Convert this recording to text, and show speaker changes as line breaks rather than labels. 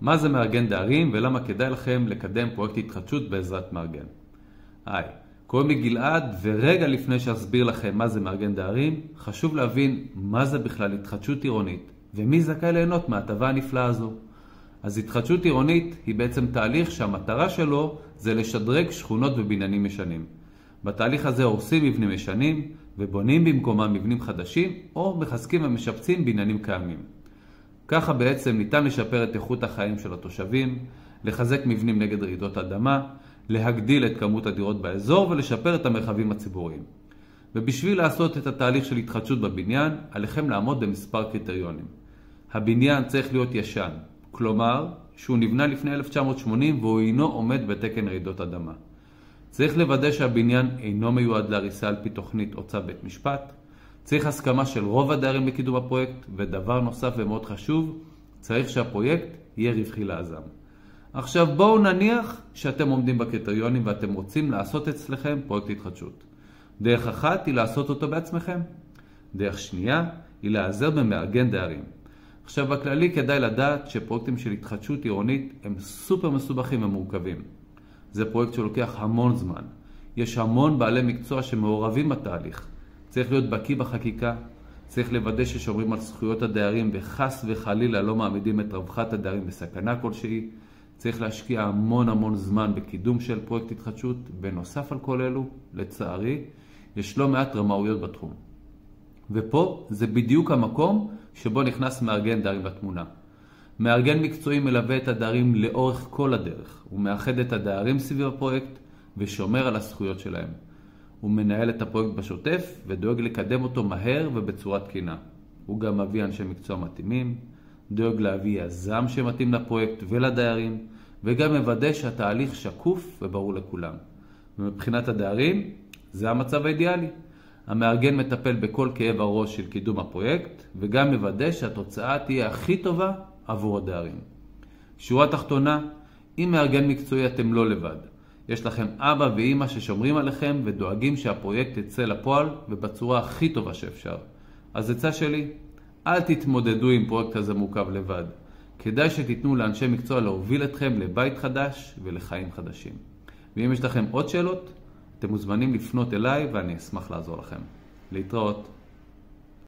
מה זה מארגן דיירים ולמה כדאי לכם לקדם פרויקט התחדשות בעזרת מארגן. קוראים לי גלעד, ורגע לפני שאסביר לכם מה זה מארגן דיירים, חשוב להבין מה זה בכלל התחדשות עירונית ומי זכאי ליהנות מההטבה הנפלאה הזו. אז התחדשות עירונית היא בעצם תהליך שהמטרה שלו זה לשדרג שכונות ובניינים ישנים. בתהליך הזה הורסים מבנים ישנים ובונים במקומם מבנים חדשים או מחזקים ומשפצים בניינים קיימים. ככה בעצם ניתן לשפר את איכות החיים של התושבים, לחזק מבנים נגד רעידות אדמה, להגדיל את כמות הדירות באזור ולשפר את המרחבים הציבוריים. ובשביל לעשות את התהליך של התחדשות בבניין, עליכם לעמוד במספר קריטריונים. הבניין צריך להיות ישן, כלומר שהוא נבנה לפני 1980 והוא אינו עומד בתקן רעידות אדמה. צריך לוודא שהבניין אינו מיועד להריסה על פי תוכנית או צו בית משפט. צריך הסכמה של רוב הדיירים לקידום הפרויקט, ודבר נוסף ומאוד חשוב, צריך שהפרויקט יהיה רווחי ליזם. עכשיו בואו נניח שאתם עומדים בקריטריונים ואתם רוצים לעשות אצלכם פרויקט התחדשות. דרך אחת היא לעשות אותו בעצמכם. דרך שנייה היא להיעזר במארגן דיירים. עכשיו בכללי כדאי לדעת שפרויקטים של התחדשות עירונית הם סופר מסובכים ומורכבים. זה פרויקט שלוקח המון זמן. יש המון בעלי מקצוע שמעורבים בתהליך. צריך להיות בקיא בחקיקה, צריך לוודא ששומרים על זכויות הדיירים וחס וחלילה לא מעמידים את רווחת הדיירים בסכנה כלשהי. צריך להשקיע המון זמן בקידום של פרויקט התחדשות, בנוסף על כל אלו, לצערי, יש לא מעט רמאויות בתחום. ופה זה בדיוק המקום שבו נכנס מארגן דיירים בתמונה. מארגן מקצועי מלווה את הדיירים לאורך כל הדרך. הוא מאחד את הדיירים סביב הפרויקט ושומר על הזכויות שלהם. הוא מנהל את הפרויקט בשוטף ודואג לקדם אותו מהר ובצורה תקינה. הוא גם מביא אנשי מקצוע מתאימים, דואג להביא יזם שמתאים לפרויקט ולדיירים, וגם מוודא שהתהליך שקוף וברור לכולם. ומבחינת הדיירים, זה המצב האידיאלי. המארגן מטפל בכל כאב הראש של קידום הפרויקט, וגם מוודא שהתוצאה תהיה הכי טובה עבור הדיירים. שורה תחתונה, אם מארגן מקצועי אתם לא לבד. יש לכם אבא ואמא ששומרים עליכם ודואגים שהפרויקט יצא לפועל ובצורה הכי טובה שאפשר. אז עצה שלי, אל תתמודדו עם פרויקט הזה מורכב לבד. כדאי שתיתנו לאנשי מקצוע להוביל אתכם לבית חדש ולחיים חדשים. ואם יש לכם עוד שאלות, אתם מוזמנים לפנות אליי ואני אשמח לעזור לכם. להתראות.